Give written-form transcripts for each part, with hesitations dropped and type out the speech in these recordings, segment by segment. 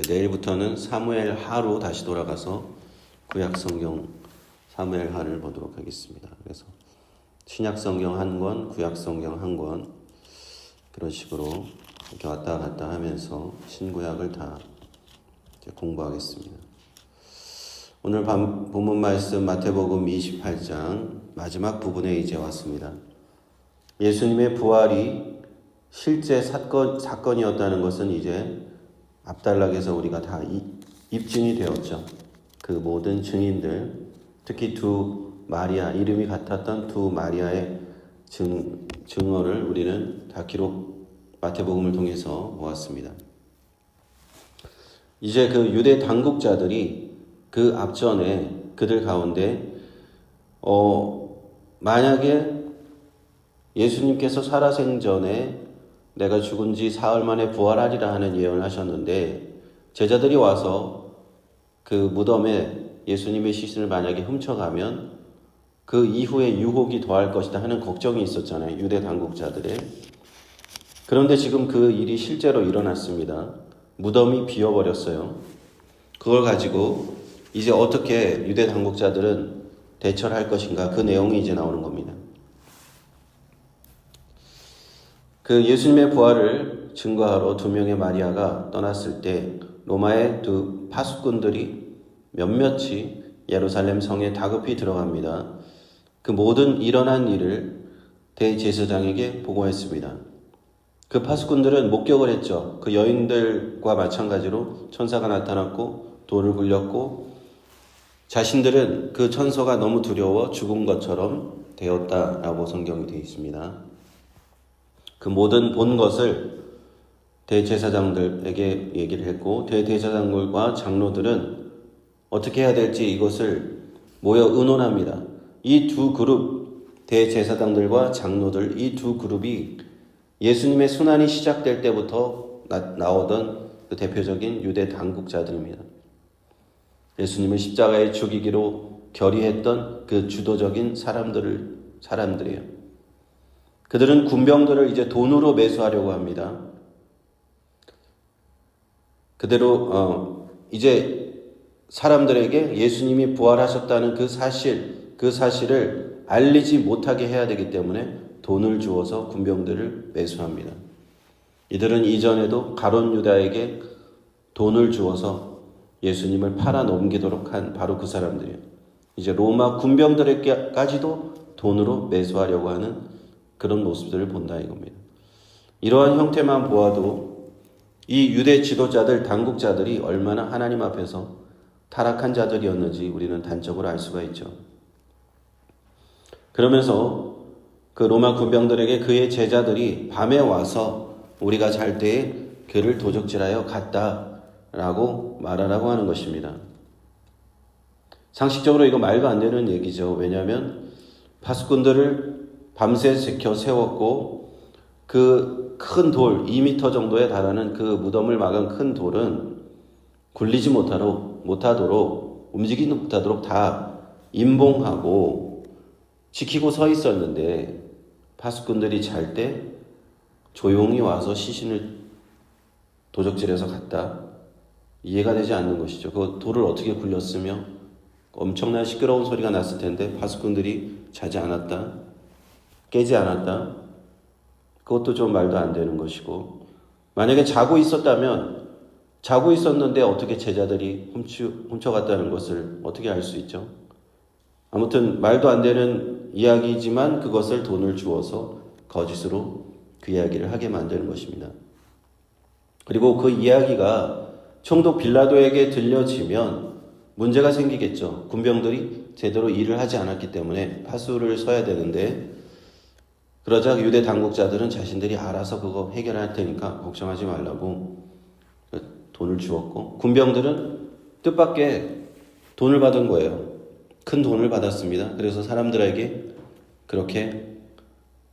내일부터는 사무엘 하로 다시 돌아가서 구약 성경 사무엘 하를 보도록 하겠습니다. 그래서 신약 성경 한 권, 구약 성경 한 권, 그런 식으로 이렇게 왔다 갔다 하면서 신구약을 다 공부하겠습니다. 오늘 본문 말씀 마태복음 28장 마지막 부분에 이제 왔습니다. 예수님의 부활이 실제 사건이었다는 것은 이제 앞단락에서 우리가 다 입증이 되었죠. 그 모든 증인들, 특히 두 마리아, 이름이 같았던 두 마리아의 증언을 우리는 다 마태복음을 통해서 모았습니다. 이제 그 유대 당국자들이 그 앞전에 그들 가운데 만약에 예수님께서 살아생전에 내가 죽은 지 사흘 만에 부활하리라 하는 예언을 하셨는데 제자들이 와서 그 무덤에 예수님의 시신을 만약에 훔쳐가면 그 이후에 유혹이 더할 것이다 하는 걱정이 있었잖아요. 유대 당국자들의. 그런데 지금 그 일이 실제로 일어났습니다. 무덤이 비어버렸어요. 그걸 가지고 이제 어떻게 유대 당국자들은 대처를 할 것인가, 그 내용이 이제 나오는 겁니다. 그 예수님의 부활을 증거하러 두 명의 마리아가 떠났을 때 로마의 두 파수꾼들이 몇몇이 예루살렘 성에 다급히 들어갑니다. 그 모든 일어난 일을 대제사장에게 보고했습니다. 그 파수꾼들은 목격을 했죠. 그 여인들과 마찬가지로 천사가 나타났고 돌을 굴렸고 자신들은 그 천사가 너무 두려워 죽은 것처럼 되었다라고 성경이 되어 있습니다. 그 모든 본 것을 대제사장들에게 얘기를 했고 대제사장들과 장로들은 어떻게 해야 될지 이것을 모여 의논합니다. 이 두 그룹, 대제사장들과 장로들, 이 두 그룹이 예수님의 순환이 시작될 때부터 나오던 그 대표적인 유대 당국자들입니다. 예수님을 십자가에 죽이기로 결의했던 그 주도적인 사람들이에요. 그들은 군병들을 이제 돈으로 매수하려고 합니다. 그대로 이제 사람들에게 예수님이 부활하셨다는 그 사실을 알리지 못하게 해야 되기 때문에 돈을 주어서 군병들을 매수합니다. 이들은 이전에도 가룟 유다에게 돈을 주어서 예수님을 팔아 넘기도록 한 바로 그 사람들이에요. 이제 로마 군병들에게까지도 돈으로 매수하려고 하는 그런 모습들을 본다 이겁니다. 이러한 형태만 보아도 이 유대 지도자들, 당국자들이 얼마나 하나님 앞에서 타락한 자들이었는지 우리는 단적으로 알 수가 있죠. 그러면서 그 로마 군병들에게 그의 제자들이 밤에 와서 우리가 잘 때에 그를 도적질하여 갔다라고 말하라고 하는 것입니다. 상식적으로 이거 말도 안 되는 얘기죠. 왜냐하면 파수꾼들을 밤새 지켜 세웠고 그 큰 돌, 2m 정도에 달하는 그 무덤을 막은 큰 돌은 굴리지 못하도록 움직이지 못하도록 다 임봉하고 지키고 서 있었는데 파수꾼들이 잘 때 조용히 와서 시신을 도적질해서 갔다. 이해가 되지 않는 것이죠. 그 돌을 어떻게 굴렸으며 엄청난 시끄러운 소리가 났을 텐데 파수꾼들이 자지 않았다. 깨지 않았다. 그것도 좀 말도 안 되는 것이고 만약에 자고 있었는데 어떻게 제자들이 훔쳐갔다는 것을 어떻게 알 수 있죠? 아무튼 말도 안 되는 이야기지만 그것을 돈을 주어서 거짓으로 그 이야기를 하게 만드는 것입니다. 그리고 그 이야기가 총독 빌라도에게 들려지면 문제가 생기겠죠. 군병들이 제대로 일을 하지 않았기 때문에 파수를 서야 되는데 그러자 유대 당국자들은 자신들이 알아서 그거 해결할 테니까 걱정하지 말라고 돈을 주었고 군병들은 뜻밖의 돈을 받은 거예요. 큰 돈을 받았습니다. 그래서 사람들에게 그렇게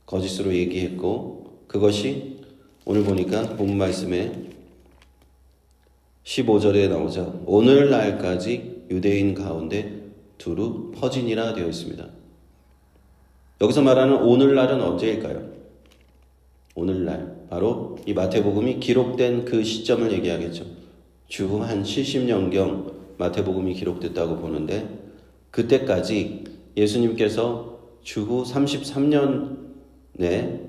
거짓으로 얘기했고 그것이 오늘 보니까 본문 말씀에 15절에 나오죠. 오늘날까지 유대인 가운데 두루 퍼지니라 되어 있습니다. 여기서 말하는 오늘날은 언제일까요? 오늘날, 바로 이 마태복음이 기록된 그 시점을 얘기하겠죠. 주후 한 70년경 마태복음이 기록됐다고 보는데, 그때까지 예수님께서 주후 33년에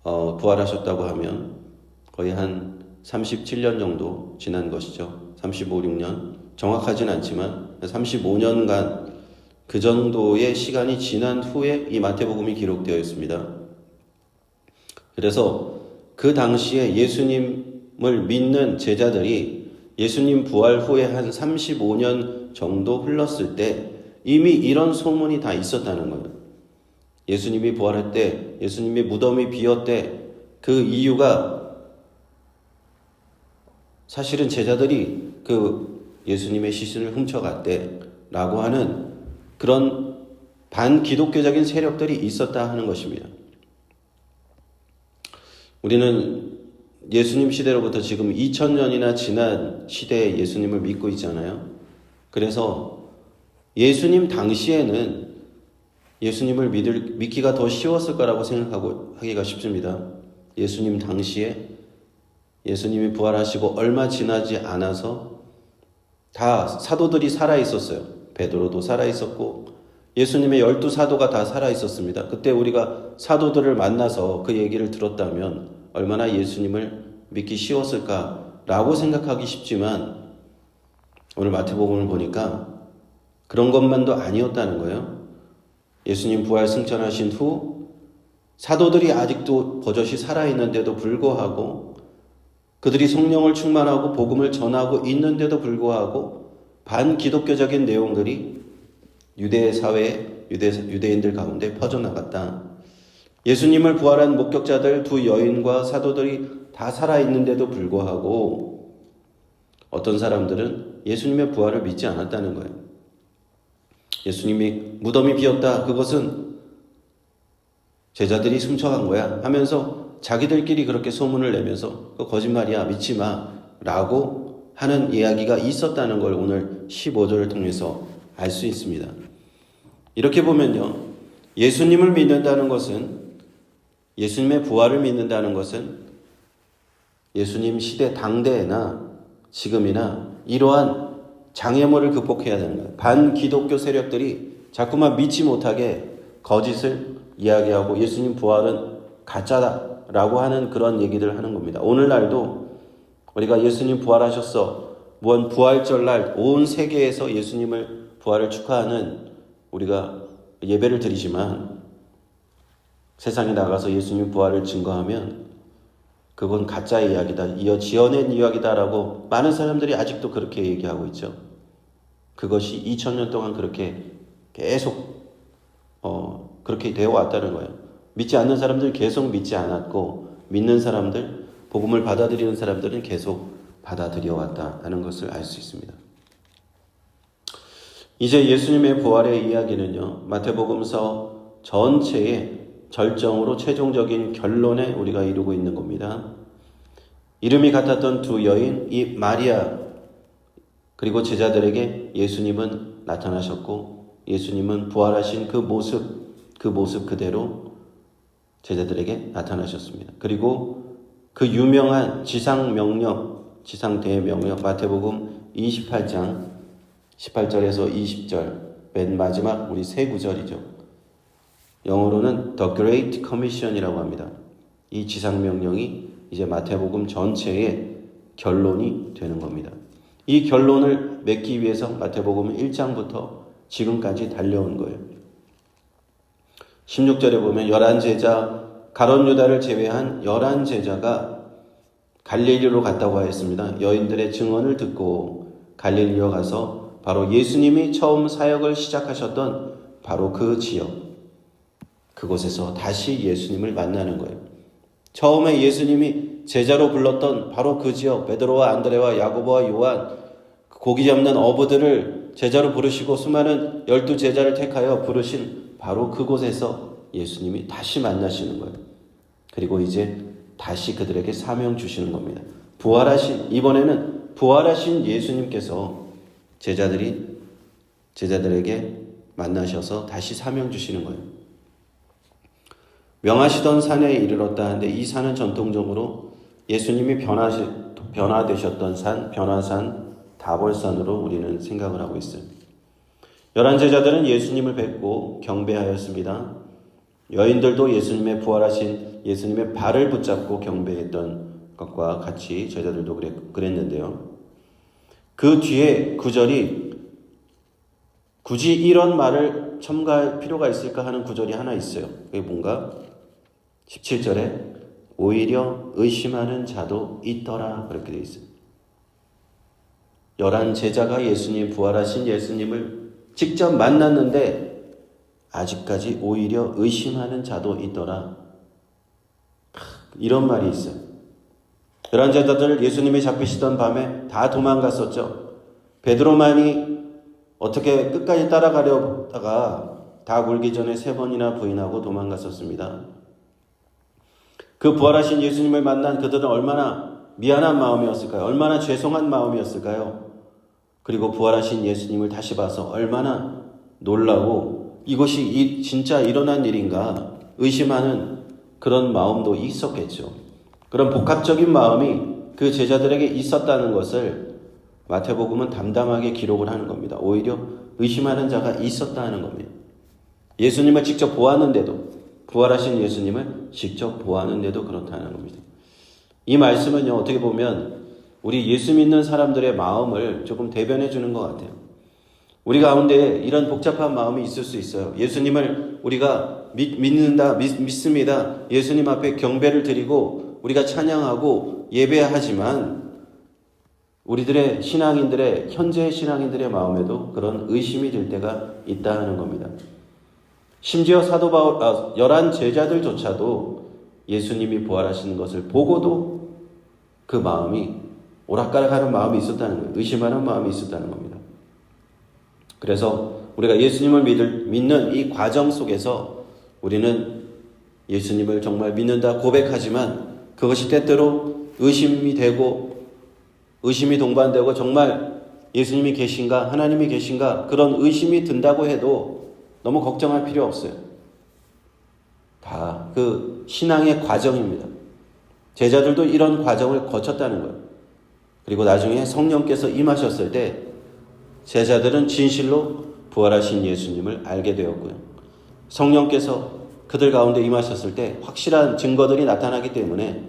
부활하셨다고 하면 거의 한 37년 정도 지난 것이죠. 35, 6년 정확하진 않지만 35년간 그 정도의 시간이 지난 후에 이 마태복음이 기록되어 있습니다. 그래서 그 당시에 예수님을 믿는 제자들이 예수님 부활 후에 한 35년 정도 흘렀을 때 이미 이런 소문이 다 있었다는 거예요. 예수님이 부활할 때, 예수님이 무덤이 비었대. 그 이유가 사실은 제자들이 그 예수님의 시신을 훔쳐갔대 라고 하는 그런 반기독교적인 세력들이 있었다 하는 것입니다. 우리는 예수님 시대로부터 지금 2000년이나 지난 시대에 예수님을 믿고 있잖아요. 그래서 예수님 당시에는 예수님을 믿기가 더 쉬웠을 거라고 하기가 쉽습니다. 예수님 당시에 예수님이 부활하시고 얼마 지나지 않아서 다 사도들이 살아있었어요. 베드로도 살아있었고 예수님의 12사도가 다 살아있었습니다. 그때 우리가 사도들을 만나서 그 얘기를 들었다면 얼마나 예수님을 믿기 쉬웠을까라고 생각하기 쉽지만 오늘 마태복음을 보니까 그런 것만도 아니었다는 거예요. 예수님 부활 승천하신 후 사도들이 아직도 버젓이 살아있는데도 불구하고 그들이 성령을 충만하고 복음을 전하고 있는데도 불구하고 반기독교적인 내용들이 유대 사회에 유대인들 가운데 퍼져나갔다. 예수님을 부활한 목격자들 두 여인과 사도들이 다 살아있는데도 불구하고 어떤 사람들은 예수님의 부활을 믿지 않았다는 거예요. 예수님이 무덤이 비었다. 그것은 제자들이 훔쳐간 거야 하면서 자기들끼리 그렇게 소문을 내면서 그거 거짓말이야 믿지 마 라고 하는 이야기가 있었다는 걸 오늘 15절을 통해서 알 수 있습니다. 이렇게 보면요, 예수님을 믿는다는 것은, 예수님의 부활을 믿는다는 것은 예수님 시대 당대나 지금이나 이러한 장애물을 극복해야 되는 거예요. 반기독교 세력들이 자꾸만 믿지 못하게 거짓을 이야기하고 예수님 부활은 가짜다라고 하는 그런 얘기들을 하는 겁니다. 오늘날도 우리가 예수님 부활하셨어, 무한 부활절날 온 세계에서 예수님을 부활을 축하하는 우리가 예배를 드리지만 세상에 나가서 예수님 부활을 증거하면 그건 가짜 이야기다, 지어낸 이야기다라고 많은 사람들이 아직도 그렇게 얘기하고 있죠. 그것이 2000년 동안 그렇게 계속 그렇게 되어 왔다는 거예요. 믿지 않는 사람들 계속 믿지 않았고 믿는 사람들, 복음을 받아들이는 사람들은 계속 받아들여 왔다는 것을 알 수 있습니다. 이제 예수님의 부활의 이야기는요, 마태복음서 전체의 절정으로 최종적인 결론에 우리가 이루고 있는 겁니다. 이름이 같았던 두 여인, 이 마리아 그리고 제자들에게 예수님은 나타나셨고 예수님은 부활하신 그 모습 그대로 제자들에게 나타나셨습니다. 그리고 그 유명한 지상대명령 마태복음 28장 18절에서 20절 맨 마지막 우리 세 구절이죠. 영어로는 The Great Commission이라고 합니다. 이 지상명령이 이제 마태복음 전체의 결론이 되는 겁니다. 이 결론을 맺기 위해서 마태복음 1장부터 지금까지 달려온 거예요. 16절에 보면 11제자, 가룟 유다를 제외한 11제자가 갈릴리로 갔다고 하였습니다. 여인들의 증언을 듣고 갈릴리로 가서 바로 예수님이 처음 사역을 시작하셨던 바로 그 지역, 그곳에서 다시 예수님을 만나는 거예요. 처음에 예수님이 제자로 불렀던 바로 그 지역, 베드로와 안드레와 야고보와 요한, 고기 잡는 어부들을 제자로 부르시고 수많은 12제자를 택하여 부르신 바로 그곳에서 예수님이 다시 만나시는 거예요. 그리고 이제 다시 그들에게 사명 주시는 겁니다. 이번에는 부활하신 예수님께서 제자들에게 만나셔서 다시 사명 주시는 거예요. 명하시던 산에 이르렀다 하는데 이 산은 전통적으로 예수님이 변화되셨던 산, 변화산 다볼산으로 우리는 생각을 하고 있어요. 11 제자들은 예수님을 뵙고 경배하였습니다. 여인들도 예수님의 부활하신 예수님의 발을 붙잡고 경배했던 것과 같이 제자들도 그랬는데요. 그 뒤에 구절이 굳이 이런 말을 첨가할 필요가 있을까 하는 구절이 하나 있어요. 그게 뭔가 17절에 오히려 의심하는 자도 있더라 그렇게 되어 있어요. 11 제자가 예수님 부활하신 예수님을 직접 만났는데 아직까지 오히려 의심하는 자도 있더라. 이런 말이 있어요. 11 제자들 예수님이 잡히시던 밤에 다 도망갔었죠. 베드로만이 어떻게 끝까지 따라가려다가 다 물기 전에 3번이나 부인하고 도망갔었습니다. 그 부활하신 예수님을 만난 그들은 얼마나 미안한 마음이었을까요? 얼마나 죄송한 마음이었을까요? 그리고 부활하신 예수님을 다시 봐서 얼마나 놀라고 이것이 진짜 일어난 일인가 의심하는 그런 마음도 있었겠죠. 그런 복합적인 마음이 그 제자들에게 있었다는 것을 마태복음은 담담하게 기록을 하는 겁니다. 오히려 의심하는 자가 있었다는 겁니다. 예수님을 직접 보았는데도, 부활하신 예수님을 직접 보았는데도 그렇다는 겁니다. 이 말씀은요, 어떻게 보면 우리 예수 믿는 사람들의 마음을 조금 대변해 주는 것 같아요. 우리 가운데 이런 복잡한 마음이 있을 수 있어요. 예수님을 우리가 믿습니다. 예수님 앞에 경배를 드리고 우리가 찬양하고 예배하지만 우리들의 신앙인들의 현재의 신앙인들의 마음에도 그런 의심이 들 때가 있다 하는 겁니다. 심지어 사도 바울 11 제자들조차도 예수님이 부활하시는 것을 보고도 그 마음이 오락가락하는 마음이 있었다는 거예요. 의심하는 마음이 있었다는 겁니다. 그래서 우리가 예수님을 믿는 이 과정 속에서 우리는 예수님을 정말 믿는다 고백하지만 그것이 때때로 의심이 되고 의심이 동반되고 정말 예수님이 계신가 하나님이 계신가 그런 의심이 든다고 해도 너무 걱정할 필요 없어요. 다 그 신앙의 과정입니다. 제자들도 이런 과정을 거쳤다는 거예요. 그리고 나중에 성령께서 임하셨을 때 제자들은 진실로 부활하신 예수님을 알게 되었고요. 성령께서 그들 가운데 임하셨을 때 확실한 증거들이 나타나기 때문에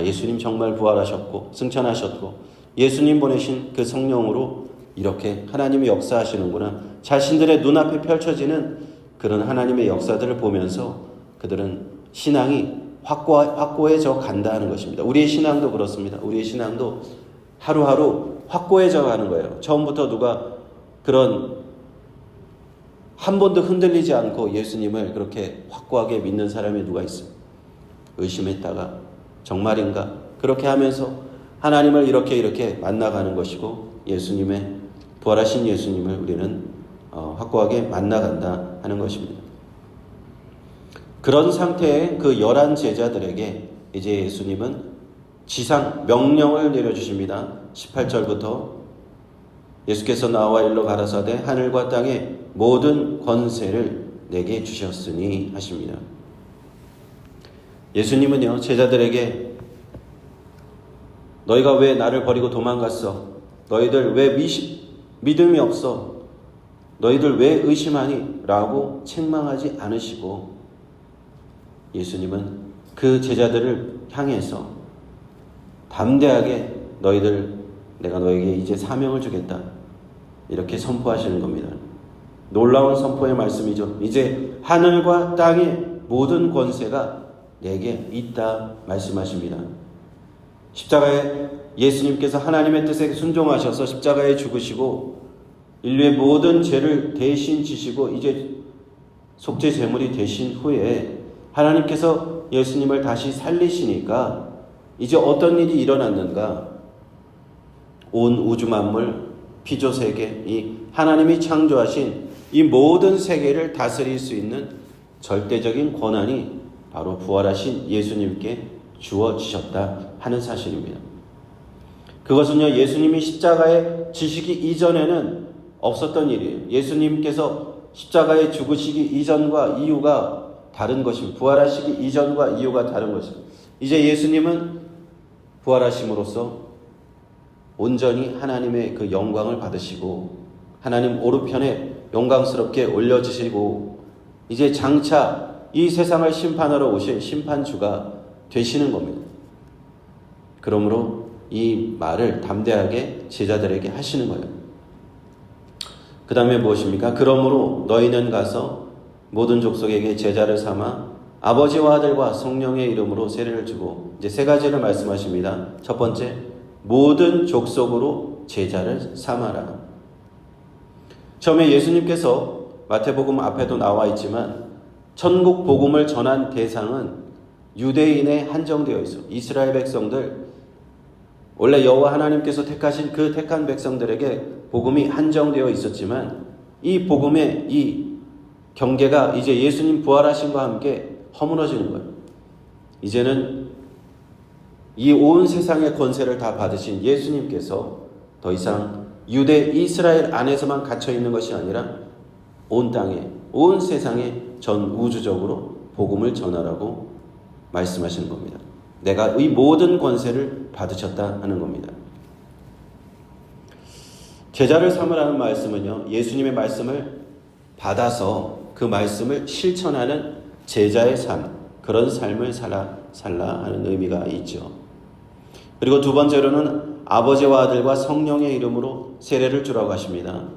예수님 정말 부활하셨고 승천하셨고 예수님 보내신 그 성령으로 이렇게 하나님이 역사하시는구나. 자신들의 눈앞에 펼쳐지는 그런 하나님의 역사들을 보면서 그들은 신앙이 확고해져 간다는 것입니다. 우리의 신앙도 그렇습니다. 우리의 신앙도 하루하루 확고해져 가는 거예요. 처음부터 누가 그런 한 번도 흔들리지 않고 예수님을 그렇게 확고하게 믿는 사람이 누가 있어요? 의심했다가 정말인가? 그렇게 하면서 하나님을 이렇게 만나가는 것이고 예수님의 부활하신 예수님을 우리는 확고하게 만나간다 하는 것입니다. 그런 상태의 그 11 제자들에게 이제 예수님은 지상 명령을 내려주십니다. 18절부터 예수께서 나와 일러 가라사대 하늘과 땅의 모든 권세를 내게 주셨으니 하십니다. 예수님은요 제자들에게 너희가 왜 나를 버리고 도망갔어? 너희들 왜 믿음이 없어? 너희들 왜 의심하니? 라고 책망하지 않으시고 예수님은 그 제자들을 향해서 담대하게 내가 너에게 이제 사명을 주겠다. 이렇게 선포하시는 겁니다. 놀라운 선포의 말씀이죠. 이제 하늘과 땅의 모든 권세가 내게 있다 말씀하십니다. 십자가에 예수님께서 하나님의 뜻에 순종하셔서 십자가에 죽으시고 인류의 모든 죄를 대신 지시고 이제 속죄 제물이 되신 후에 하나님께서 예수님을 다시 살리시니까 이제 어떤 일이 일어났는가? 온 우주 만물, 피조 세계, 이 하나님이 창조하신 이 모든 세계를 다스릴 수 있는 절대적인 권한이 바로 부활하신 예수님께 주어지셨다 하는 사실입니다. 그것은요, 예수님이 십자가에 지시기 이전에는 없었던 일이에요. 예수님께서 십자가에 죽으시기 이전과 이유가 다른 것입니다. 부활하시기 이전과 이유가 다른 것입니다. 이제 예수님은 부활하심으로써 온전히 하나님의 그 영광을 받으시고 하나님 오른편에 영광스럽게 올려주시고 이제 장차 이 세상을 심판하러 오실 심판주가 되시는 겁니다. 그러므로 이 말을 담대하게 제자들에게 하시는 거예요. 그 다음에 무엇입니까? 그러므로 너희는 가서 모든 족속에게 제자를 삼아 아버지와 아들과 성령의 이름으로 세례를 주고, 이제 세 가지를 말씀하십니다. 첫 번째, 모든 족속으로 제자를 삼아라. 처음에 예수님께서 마태복음 앞에도 나와 있지만 천국 복음을 전한 대상은 유대인에 한정되어 있어. 이스라엘 백성들, 원래 여호와 하나님께서 택하신 그 택한 백성들에게 복음이 한정되어 있었지만 이 복음의 이 경계가 이제 예수님 부활하심과 함께 허물어지는 거예요. 이제는 이 온 세상의 권세를 다 받으신 예수님께서 더 이상 유대 이스라엘 안에서만 갇혀 있는 것이 아니라 온 땅에, 온 세상에 전 우주적으로 복음을 전하라고 말씀하시는 겁니다. 내가 이 모든 권세를 받으셨다 하는 겁니다. 제자를 삼으라는 말씀은요, 예수님의 말씀을 받아서 그 말씀을 실천하는 제자의 삶, 그런 삶을 살라 하는 의미가 있죠. 그리고 두 번째로는 아버지와 아들과 성령의 이름으로 세례를 주라고 하십니다.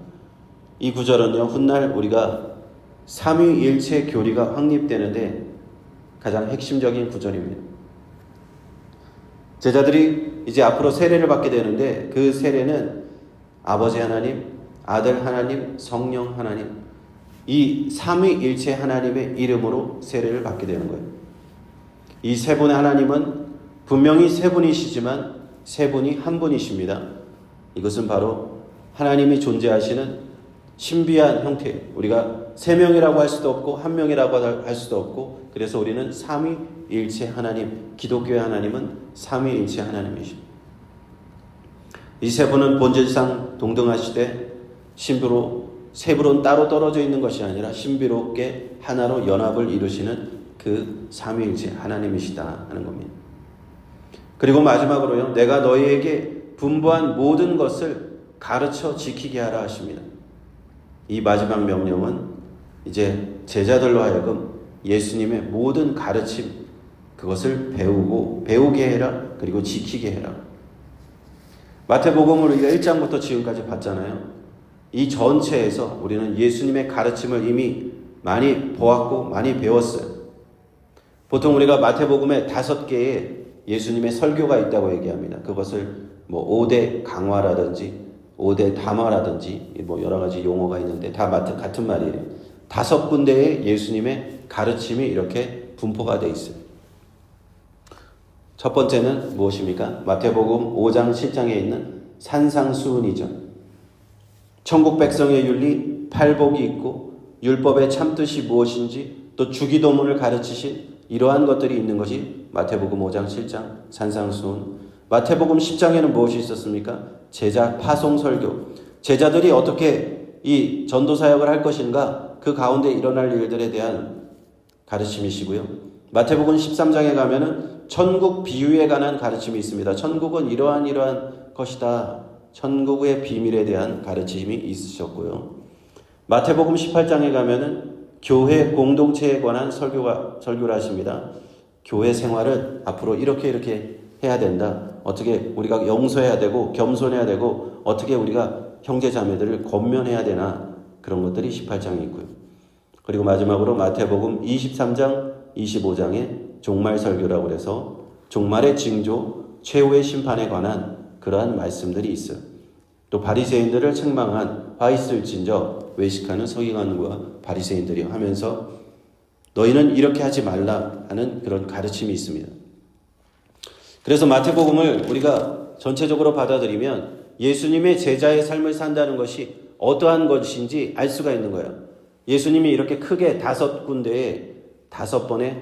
이 구절은요, 훗날 우리가 삼위일체 교리가 확립되는데 가장 핵심적인 구절입니다. 제자들이 이제 앞으로 세례를 받게 되는데 그 세례는 아버지 하나님, 아들 하나님, 성령 하나님, 이 삼위일체 하나님의 이름으로 세례를 받게 되는 거예요. 이 세 분의 하나님은 분명히 세 분이시지만 세 분이 한 분이십니다. 이것은 바로 하나님이 존재하시는 신비한 형태예요. 우리가 세 명이라고 할 수도 없고 한 명이라고 할 수도 없고, 그래서 우리는 삼위일체 하나님, 기독교의 하나님은 삼위일체 하나님이십니다. 이 세 분은 본질상 동등하시되 신비로 세 분은 따로 떨어져 있는 것이 아니라 신비롭게 하나로 연합을 이루시는 그 삼위일체 하나님이시다 하는 겁니다. 그리고 마지막으로요, 내가 너희에게 분부한 모든 것을 가르쳐 지키게 하라 하십니다. 이 마지막 명령은 이제 제자들로 하여금 예수님의 모든 가르침, 그것을 배우게 해라, 그리고 지키게 해라. 마태복음을 우리가 1장부터 지금까지 봤잖아요. 이 전체에서 우리는 예수님의 가르침을 이미 많이 보았고 많이 배웠어요. 보통 우리가 마태복음에 5개의 예수님의 설교가 있다고 얘기합니다. 그것을 5대 강화라든지 5대 담화라든지 여러 가지 용어가 있는데 다 같은 말이에요. 5군데의 예수님의 가르침이 이렇게 분포가 되어 있어요. 첫 번째는 무엇입니까? 마태복음 5장 7장에 있는 산상수훈이죠. 천국 백성의 윤리, 팔복이 있고 율법의 참뜻이 무엇인지 또 주기도문을 가르치신 이러한 것들이 있는 것이 마태복음 5장 7장 산상수훈. 마태복음 10장에는 무엇이 있었습니까? 제자 파송 설교. 제자들이 어떻게 이 전도 사역을 할 것인가, 그 가운데 일어날 일들에 대한 가르침이시고요. 마태복음 13장에 가면은 천국 비유에 관한 가르침이 있습니다. 천국은 이러한 것이다. 천국의 비밀에 대한 가르침이 있으셨고요. 마태복음 18장에 가면은 교회 공동체에 관한 설교를 하십니다. 교회 생활은 앞으로 이렇게 해야 된다. 어떻게 우리가 용서해야 되고 겸손해야 되고 어떻게 우리가 형제 자매들을 권면해야 되나, 그런 것들이 18장에 있고요. 그리고 마지막으로 마태복음 23장 25장에 종말 설교라고 해서 종말의 징조, 최후의 심판에 관한 그러한 말씀들이 있어요. 또 바리새인들을 책망한 화 있을진저 외식하는 서기관과 바리새인들이 하면서 너희는 이렇게 하지 말라 하는 그런 가르침이 있습니다. 그래서 마태복음을 우리가 전체적으로 받아들이면 예수님의 제자의 삶을 산다는 것이 어떠한 것인지 알 수가 있는 거예요. 예수님이 이렇게 크게 5군데에 5번의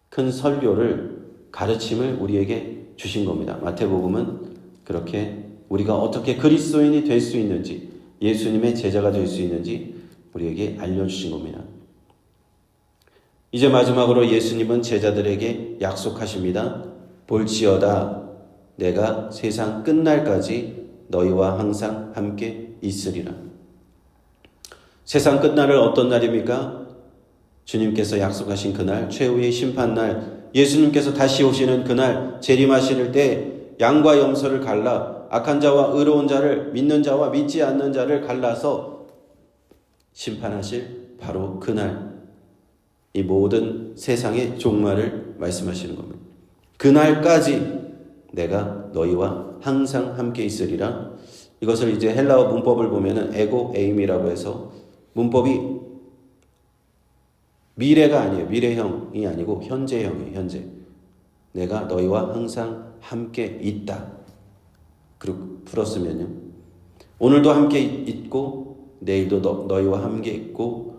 큰 설교를, 가르침을 우리에게 주신 겁니다. 마태복음은 그렇게 우리가 어떻게 그리스도인이 될 수 있는지, 예수님의 제자가 될 수 있는지 우리에게 알려주신 겁니다. 이제 마지막으로 예수님은 제자들에게 약속하십니다. 볼지어다 내가 세상 끝날까지 너희와 항상 함께 있으리라. 세상 끝날은 어떤 날입니까? 주님께서 약속하신 그날, 최후의 심판날, 예수님께서 다시 오시는 그날, 재림하실 때 양과 염소를 갈라 악한 자와 의로운 자를, 믿는 자와 믿지 않는 자를 갈라서 심판하실 바로 그날, 이 모든 세상의 종말을 말씀하시는 겁니다. 그날까지 내가 너희와 항상 함께 있으리라. 이것을 이제 헬라어 문법을 보면은 에고 에임이라고 해서 문법이 미래가 아니에요. 미래형이 아니고 현재형이에요. 현재. 내가 너희와 항상 함께 있다. 그리고 풀었으면요. 오늘도 함께 있고 내일도 너희와 함께 있고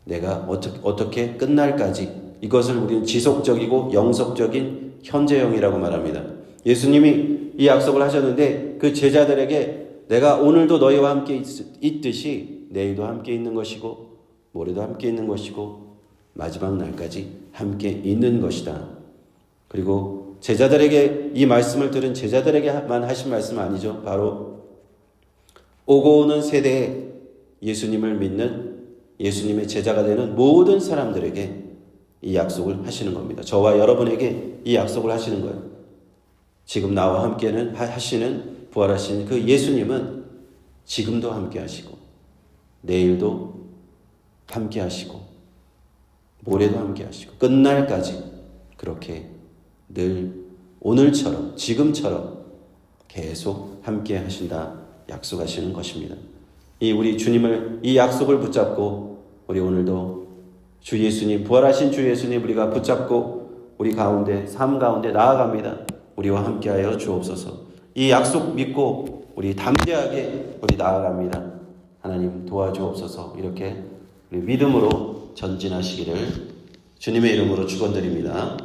내가 어떻게 끝날까지, 이것을 우리는 지속적이고 영속적인 현재형이라고 말합니다. 예수님이 이 약속을 하셨는데 그 제자들에게 내가 오늘도 너희와 함께 있듯이 내일도 함께 있는 것이고 모레도 함께 있는 것이고 마지막 날까지 함께 있는 것이다. 그리고 제자들에게 이 말씀을 들은 제자들에게만 하신 말씀 아니죠. 바로 오고 오는 세대에 예수님을 믿는 예수님의 제자가 되는 모든 사람들에게 이 약속을 하시는 겁니다. 저와 여러분에게 이 약속을 하시는 거예요. 지금 나와 함께는 하시는 부활하신 그 예수님은 지금도 함께 하시고 내일도 함께 하시고 모레도 함께 하시고 끝날까지 그렇게 늘 오늘처럼 지금처럼 계속 함께 하신다 약속하시는 것입니다. 우리 주님을, 이 약속을 붙잡고 우리 오늘도 주 예수님, 부활하신 주 예수님 우리가 붙잡고 우리 가운데, 삶 가운데 나아갑니다. 우리와 함께하여 주옵소서. 이 약속 믿고 우리 담대하게 우리 나아갑니다. 하나님 도와주옵소서. 이렇게 우리 믿음으로 전진하시기를 주님의 이름으로 축원드립니다.